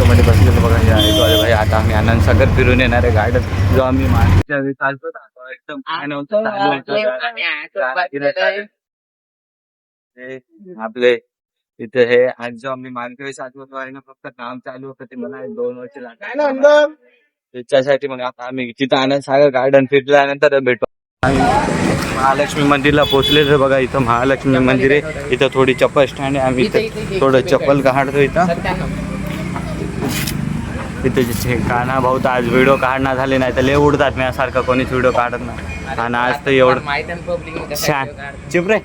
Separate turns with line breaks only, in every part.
ऑटोमध्ये बसलेलो बघा. या ऑटोवाले भाई आता आम्ही आनंद सागर फिरून येणार आहे. गार्डन जो आम्ही मागच्या वेळी चालतो ना, एकदम छान होतं. आपले इथे हे आज जो आम्ही मागच्या वेळेस आठवतो आहे ना, फक्त काम चालू होतं ते मला 2 वर्ष लागतात त्याच्यासाठी. मग आता आम्ही तिथं आनंद सागर गार्डन फिरल्यानंतर भेटू. महालक्ष्मी मंदिरला पोहोचले बघा. इथं महालक्ष्मी मंदिर आहे. इथं थोडी चप्पल स्टँड आहे. आम्ही इथं थोडं चप्पल काढतो. इथं जिथे काना भाऊ तर आज व्हिडिओ काढणार झाले नाही तर लय उडतात. माझ्यासारखं कोणीच व्हिडिओ काढत नाही. आणि आज तर एवढं चिप रे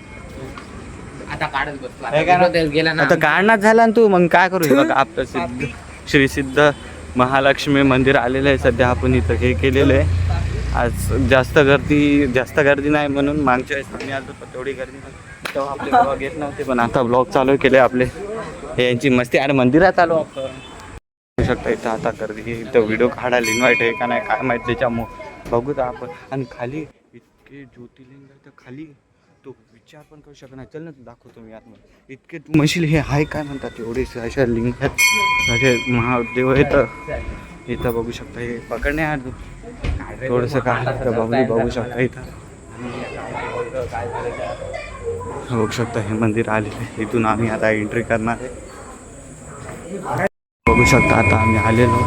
आता काढणार झाला ना तू. मग काय करू बघा. आपलं श्री सिद्ध महालक्ष्मी मंदिर आलेलं आहे सध्या. आपण इथं हे केलेलं आहे. आज जास्त गर्दी नाही म्हणून मागच्या वेळेस आम्ही आलो तर तेवढी गर्दी नव्हती तेव्हा आपले ब्लॉग येत नव्हते. पण आता ब्लॉग चालू केले आपले. हे यांची मस्ती. अरे मंदिरात आलो आपण बघू शकता. इथं आता गर्दी. इथं व्हिडिओ काढायला इन्व्हाइट आहे का नाही काय माहिती. त्याच्यामुळं बघू तर आपण. आणि खाली इतके ज्योतिर्लिंग आहे तर खाली तो विचार पण करू शकत नाही. चल ना दाखवतो मी आतमध्ये. इतके तू म्हणशील हे आहे काय म्हणतात एवढे अशा लिंग आहेत. असे महादेव आहेत इथं बघू शकता. हे पकडणे यार थोडंसं काय बघू शकता. इथं बघू शकता हे मंदिर आलेलं. इथून आम्ही आता एंट्री करणार आहे. बघू शकता आता आम्ही आलेलो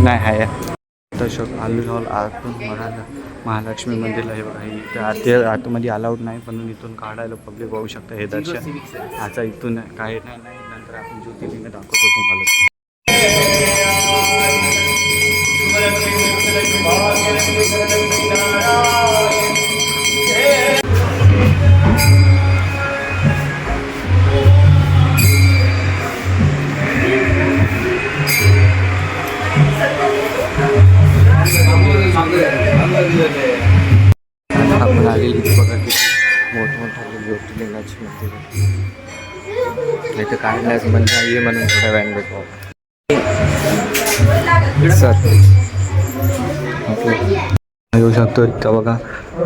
नाही आहे तसं आलेलो आतून महालक्ष्मी मंदिरला. हे बघा इथं आतमध्ये अलाउड नाही पण इथून काढायला पब्लिक बघू शकता. हे दर्शन आता इथून काही नाही. नंतर आपण ज्योतिर्लिंग दाखवतो तुम्हाला. आपण आलेली बघा किती मोठमोठे ज्योतिर्लिंगाची मंदिर. इथं काढण्यास बंद आहे म्हणून थोड्या वेळाने भेटू सर. येऊ शकतो इतका बघा.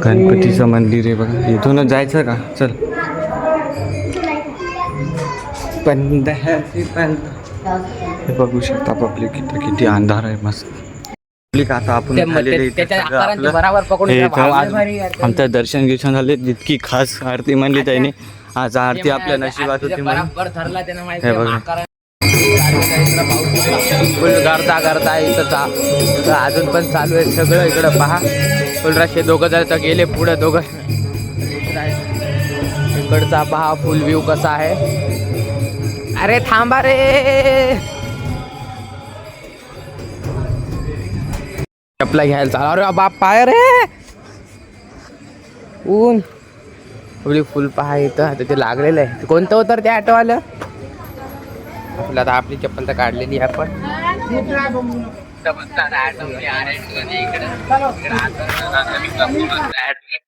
गणपतीचं मंदिर आहे बघा. इथूनच जायचं का. चल पण हे बघू शकता पब्लिक इथं किती अंधार आहे. मस्त पब्लिक. आता आपण आमचं दर्शन गिर्शन झाले. जितकी खास आरती म्हणली त्याने. आज आरती आपल्या नशिबात होती म्हणून हे बघा. करता इथं अजून पण चालू आहे सगळं. इकडं पहा फुल रशे. दोघं जर तर गेले पुढे दोघं. इकडचा पहा फुल व्ह्यू कसा आहे. अरे थांबा रे. चपला घ्यायला चाल. अरे बाप पाय रे ऊन. आपली फुल पहा इथं आता ते लागलेलं आहे. कोणतं होतं ते ऑटोवालं. आपलं आता आपली चप्पल तर काढलेली आहे आपण.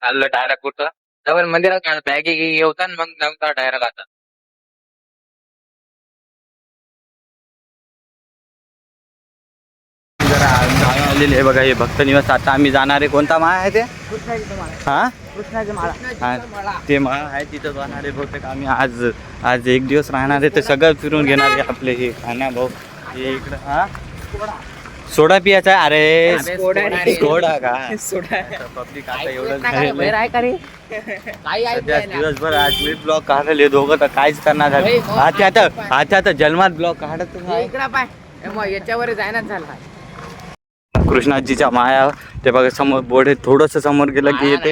चाललं डायरेक्ट कुठं जवळ मंदिरात बॅग येऊता मग नंतर डायरेक्ट आता. आलेले आहे बघा हे भक्त निवास. आता आम्ही जाणार आहे. कोणता माळा आहे ते. हा ते माळा आहे तिथं जाणार आहे बहुतेक आम्ही. आज एक दिवस राहणार आहे. ते सगळं फिरून घेणार आहे आपले. हे खाना भाऊ हे इकडं. हा सोडा पियाचा. अरे सोडा का पब्लिक. आता एवढं दिवसभर आज मी ब्लॉग काढले दोघं तर काहीच करणार झाले. आता जन्मात ब्लॉग काढत
याच्यावर जायनाच झाला.
कृष्णाजीच्या माया ते बघा समोर बोर्ड आहे. थोडस समोर गेलं की येते.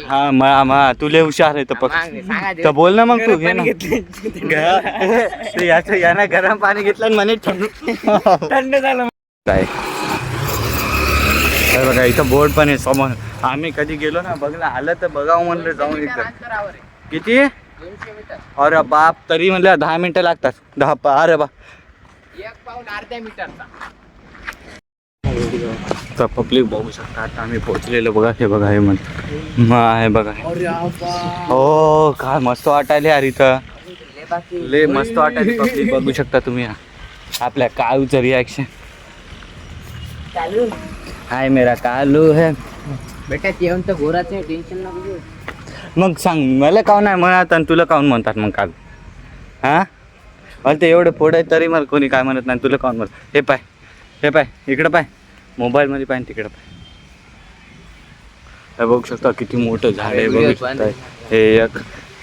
हा मळा तुले हुशार आहे तर बोल ना मग तू. घे ना यानं गरम पाणी घेतलं म्हणे थंड झालं काय. बघा इथं बोर्ड पण आहे समोर. आम्ही कधी गेलो ना बघला आलं तर बघावं म्हणलं जाऊन इकडं. किती. अरे बाप तरी म्हणलं 10 मिनिटं लागतात. 10. अरे बा
1 पाऊल अर्ध्या मीटरचा.
तर पब्लिक बघू शकता. आता आम्ही पोहोचलेलो बघा. हे बघा हे आहे बघा. हो काय मस्त वाटायले यार. इथं लय मस्त वाटायले पब्लिक बघू शकता तुम्ही. आपल्या काळूचं रिॲक्शन. हाय मेरा कालू है
बेटा. जेवण तर घोराचं टेन्शन नको.
मग सांग मला काऊन नाही म्हणत आणि तुला काऊन म्हणतात मग काल. हा मला ते एवढे फोड आहे तरी मला कोणी काय म्हणत नाही. तुला कोण म्हणत? हे पाय इकडं पाय, मोबाईलमध्ये पाय तिकडं पाय. हे बघू शकता किती मोठं झाड आहे. बघू शकता हे एक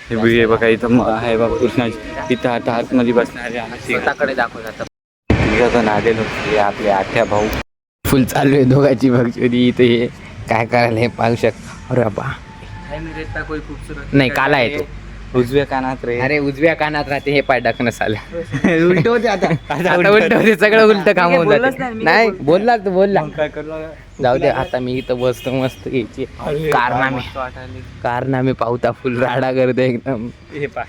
हे बघा इथं आहे बघा कृष्णाची. इथं आता आतमध्ये बसणारे
स्वतःकडे दाखवतात.
तिघं आलेलो हे आपले आठ्या भाऊ.
फुल चालू आहे दोघांची भक्ती. इथे हे काय करायला हे पाहू शकता. अरे बाबा नाही काला आहे तो.
उजव्या कानात रे.
अरे उजव्या कानात राहते हे पाय डकनस आलं. उलट होते आता उलट होते सगळं उलट काम होऊन जाते. नाही बोलला तू बोलला
काय करणार?
जाऊ दे आता मी इथं बसतो मस्त यायची कारनामे पावता फुल राडा करते एकदम.
हे पा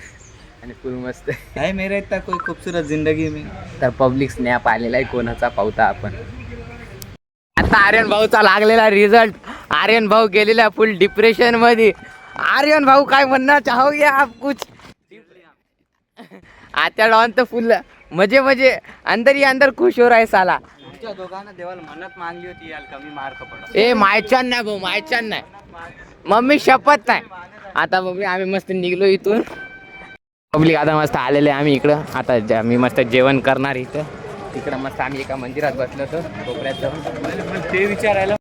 आणि फुल मस्त
है मेरे इतना कोई खूबसूरत जिंदगी में.
तर पब्लिक स्नॅप आलेला आहे कोणाचा पावता आपण. आता आर्यन भाऊचा लागलेला रिझल्ट. आर्यन भाऊ गेलेला फुल डिप्रेशन मध्ये. आर्यन भाऊ काय म्हणना चाहोगे आप कुछ? आता डॉन तर फुल मजे अंदर ही अंदर खुश हो रहा है साला.
तुमच्या दोघांना देवाला मन्नत मागली होती यार कमी मार्क पडा.
ए मायचान नाही भाऊ मायचान नाही. मम्मी शपथ नाही. आता मम्मी आम्ही मस्त निघलो इथून. पब्लिक आता मस्त आलेले आम्ही इकडं. आता मी मस्त जेवण करणार इथं. तिकडं मस्त आम्ही एका मंदिरात बसलो होतो कोपऱ्यात जाऊन.
ते विचारायला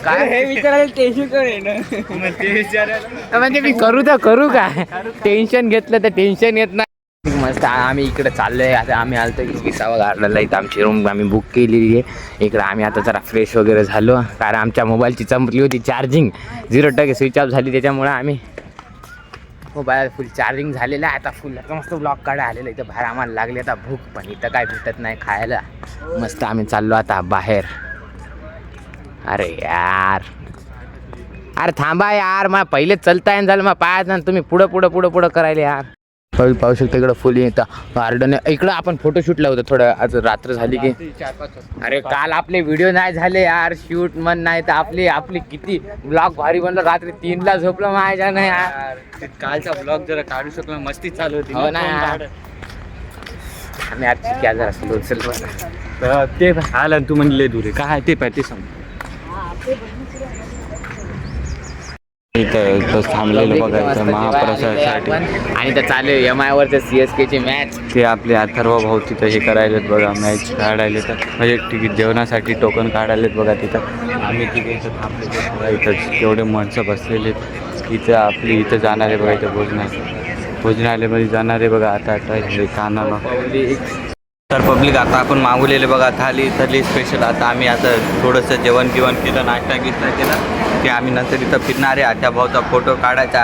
काय हे विचारायला टेन्शन
ते विचारायला
म्हणजे मी करू काय टेन्शन घेतलं तर टेन्शन येत नाही. मस्त आम्ही इकडे चाललोय. आता आम्ही आलतो 20वा गार्डनला. इथं आमची रूम आम्ही बुक केलेली आहे. इकडं आम्ही आता जरा फ्रेश वगैरे झालो कारण आमच्या मोबाईलची संपली होती चार्जिंग. 0% स्विच ऑफ झाली त्याच्यामुळे आम्ही मोबाईल फुल चार्जिंग झालेला आहे. आता फुल आता मस्त ब्लॉग काढा आलेला. इथं बाहेर आम्हाला लागली आता भूक पण इथं काय भेटत नाही खायला. मस्त आम्ही चाललो आता बाहेर. अरे यार अरे थांबा यार मला पहिले चलता येईन झालं मग पायात ना तुम्ही पुढं करायला यार. पाहू शकता इकडं फुल येतं गार्डन. इकडं आपण फोटोशूटला होतं थोडं. आज रात्र झाली की अरे काल आपले व्हिडिओ नाही झाले यार शूट मन नाही तर आपली किती ब्लॉग भारी बनलं. रात्री 3ला झोपलं माझ्या नाही यार.
कालचा ब्लॉग जरा काढू शकलो. मस्ती चालू होती.
हो ना आम्ही आजची क्या जरा स्लो चल.
ते आलं तू म्हणले दुरे काय ते पाय ते सांग. इथं थांबलेलं बघायचं महाप्रसादासाठी.
आणि तर चालू MI वरचं CSK ची मॅच.
ते आपले अथर्व भाऊ तिथं हे करायलेत बघा मॅच काढायले तर म्हणजे तिकीट जेवणासाठी टोकन काढायलेत बघा तिथं. आम्ही तिथे इथं थांबलेले बघा. इथं एवढे माणसं बसलेले इथं आपली इथं जाणारे बघा. इथं भोजनालयमध्ये जाणारे बघा. आता हे कानाला तर पब्लिक आता आपण मागवलेले बघा थाली स्पेशल. आता आम्ही आता थोडंसं जेवण केलं नाश्ता केला की आम्ही नंतर इथं फिरणारे. आठ्या भाऊचा फोटो काढायचा.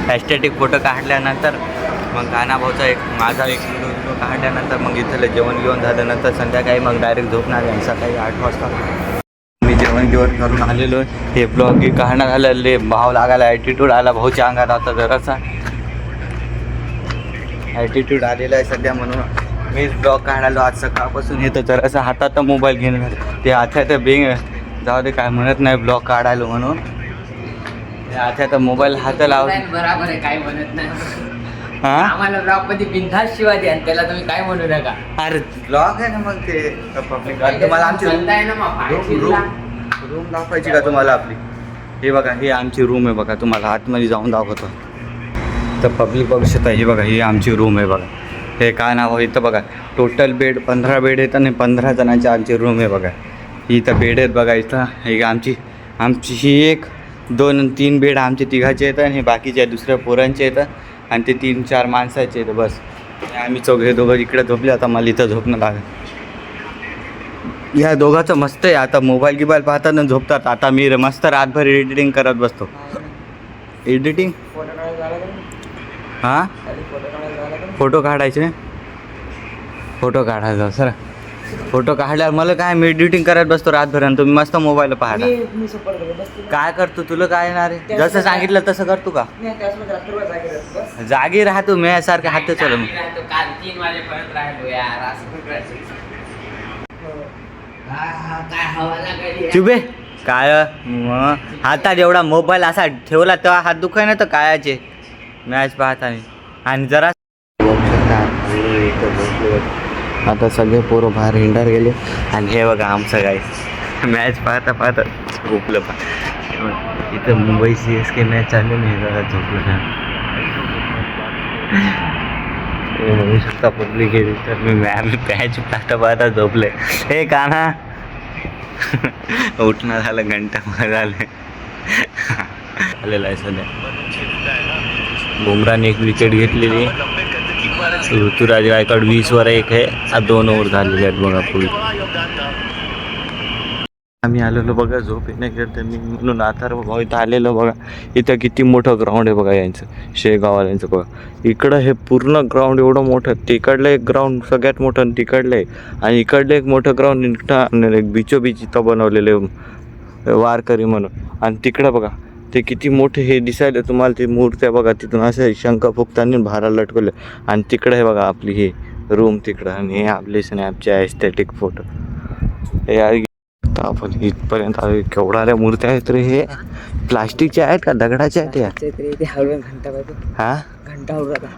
ॲस्थेटिक फोटो काढल्यानंतर मग गाणा भाऊचा माझा एक व्हिडिओ काढल्यानंतर मग इथलं जेवण झाल्यानंतर संध्याकाळी मग डायरेक्ट झोपणार आहे. सकाळी 8 वाजता मी जेवण करून आलेलो. हे ब्लॉग काढण्यात आलेले भाव लागायला ॲटिट्यूड आला भाऊच्या अंगात. आता जरासा ॲटिट्यूड आलेला आहे सध्या म्हणून मीच ब्लॉग काढायलो आज सकाळपासून. येतं जरासा हातात मोबाईल घेऊन ते आता बेंग जाऊ दे काय म्हणत नाही ब्लॉग काढायलो म्हणून. आता मोबाईल हात लावून
बरोबर आहे काय म्हणत नाही.
हा
आम्हाला ब्लॉग मध्ये बिनधास्त शिवाय द्या आणि त्याला तुम्ही काय म्हणू नका.
अरे ब्लॉग आहे ना मग ते पब्लिक. तुम्हाला आमची रूम दाखवायची का तुम्हाला आपली? हे बघा ही आमची रूम आहे बघा. तुम्हाला आतमध्ये जाऊन दाखवतो. तर पब्लिक बघू शकता. ही बघा ही आमची रूम आहे बघा. हे काय नाव आहे इथं बघा. टोटल बेड 15 बेड आहेत आणि 15 जणांची आमची रूम आहे बघा. इथं बेड आहेत बघा. इथं हे आमची ही 1 2 आणि 3 बेड आमचे तिघाचे आहेत आणि हे बाकीचे दुसऱ्या पोरांचे आहेत आणि ते 3-4 माणसाचे आहेत बस. आम्ही दोघं इकडे झोपले. आता मला इथं झोपणं लागेल. ह्या दोघांचं मस्त आहे. आता मोबाईल गिबाईल पाहतात आणि झोपतात. आता मी मस्त रातभर एडिटिंग करत बसतो. एडिटिंग हां फोटो काढायचे. फोटो काढायचा सर. फोटो काढल्यावर मला काय मी एडिटिंग करत बसतो रातभर आणि तुम्ही मस्त मोबाईल पाहता. काय करतो तुला काय येणार आहे? जसं सांगितलं तसं करतो का? जागी राहतो मी सारखं हात चल.
काल 3 वाजेपर्यंत राहिलो यार.
चुबे काय हातात एवढा मोबाईल असा ठेवला तेव्हा हात दुखाय ना तर कायाचे मॅच पाहताना. आणि जरा आता सगळे पोरं बाहेर हिंडार गेले आणि हे बघा आमचं काय मॅच पाहता झोपलं. इथं मुंबई CSK मॅच चालू नाही जरा झोपलं. बघू शकता पब्लिक गेली तर आम्ही प्यायची पाहता झोपले. हे कान्हा उठणं झालं, घंटा झाले आलेला आहे सध्या. बुमराने एक विकेट घेतलेली. ऋतुराज गायकवाड 20वर 1 आहे. 2 ओव्हर झालेले आहेत बघा पुढे. आम्ही आलेलो बघा झोप येण्याकरता मी म्हणून आता बघा इथं आलेलो बघा. इथं किती मोठं ग्राउंड आहे बघा यांचं, शेगाववाल्यांचं बघा. इकडं हे पूर्ण ग्राउंड एवढं मोठं, तिकडलं एक ग्राउंड सगळ्यात मोठं आणि तिकडलं आहे, आणि इकडलं एक मोठं ग्राउंड इथं एक बिचोबीच इथं बनवलेलं वारकरी म्हणून. आणि तिकडं बघा ते किती मोठे हे दिसायला तुम्हाला, ते मूर्त्या बघा तिथून असं शंख फुकताना भारा लटकवले. आणि तिकडं आहे बघा आपली हे रूम तिकडं, आणि हे आपले स्नॅपचे ॲस्थेटिक फोटो. हे आपण इथपर्यंत केवढ्या मूर्त्या आहेत रे. हे प्लास्टिकच्या आहेत का दगडाच्या आहेत या? हा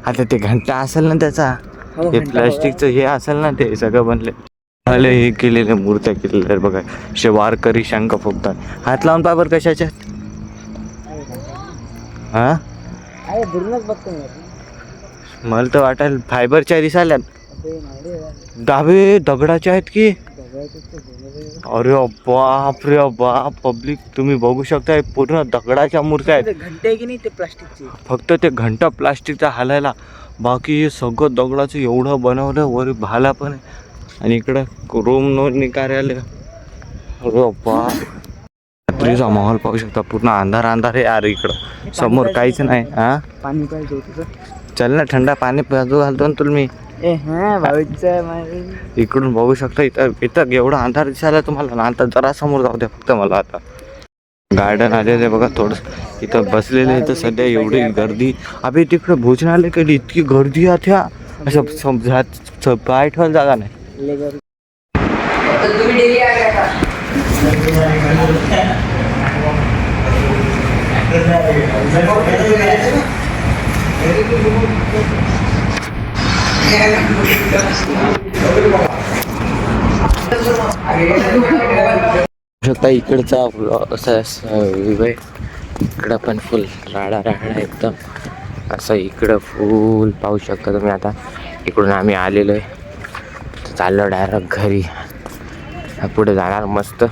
आता ते घंटा असेल ना त्याचा, हे प्लास्टिकचं हे असेल ना, ते सगळं बनले हे केलेले मूर्त्या केलेल्या बघा. वारकरी शंख फुकतात. हात लावून पाबर कशाच्या हा? मला तर वाटायला फायबरच्या दिसायला. डावे दगडाच्या आहेत की. अरे बाप रे बाप, पब्लिक तुम्ही बघू शकता पूर्ण दगडाच्या मूर्त्या आहेत.
घंटे की नाही ते प्लास्टिकचे,
फक्त ते घंटा प्लास्टिकचा हालायला, बाकी हे सगळं दगडाचं एवढं बनवलं. वर भाला पण आहे, आणि इकडं रूम नोंदणी कार्यालय. अरे बाप, रात्रीचा माहोल पाहू शकता, पूर्ण अंधार अंधार आहे यार. इकडं समोर काहीच नाही. हा
पाणी पाहिजे होतं.
चल ना, थंडा पाणी बाजू घालतो ना तुला मी. इकडून बघू शकता इथं एवढा अंधार दिसायला तुम्हाला ना. आता जरा समोर जाऊ द्या फक्त मला. आता गार्डन आलेलं आहे बघा थोडं, इथं बसलेलं आहे. तर सध्या एवढी गर्दी. अबे तिकडे भोजनालय केली, इतकी गर्दी आहे त्या असं पाय ठेवायला जागा नाही. शकता इकडचा असा व्ह्यू आहे. इकडं पण फुल राडा एकदम असं. इकडं फुल पाहू शकता तुम्ही. आता इकडून आम्ही आलेलो आहे, चाललो डायरेक्ट घरी. पुढे जाणार मस्त.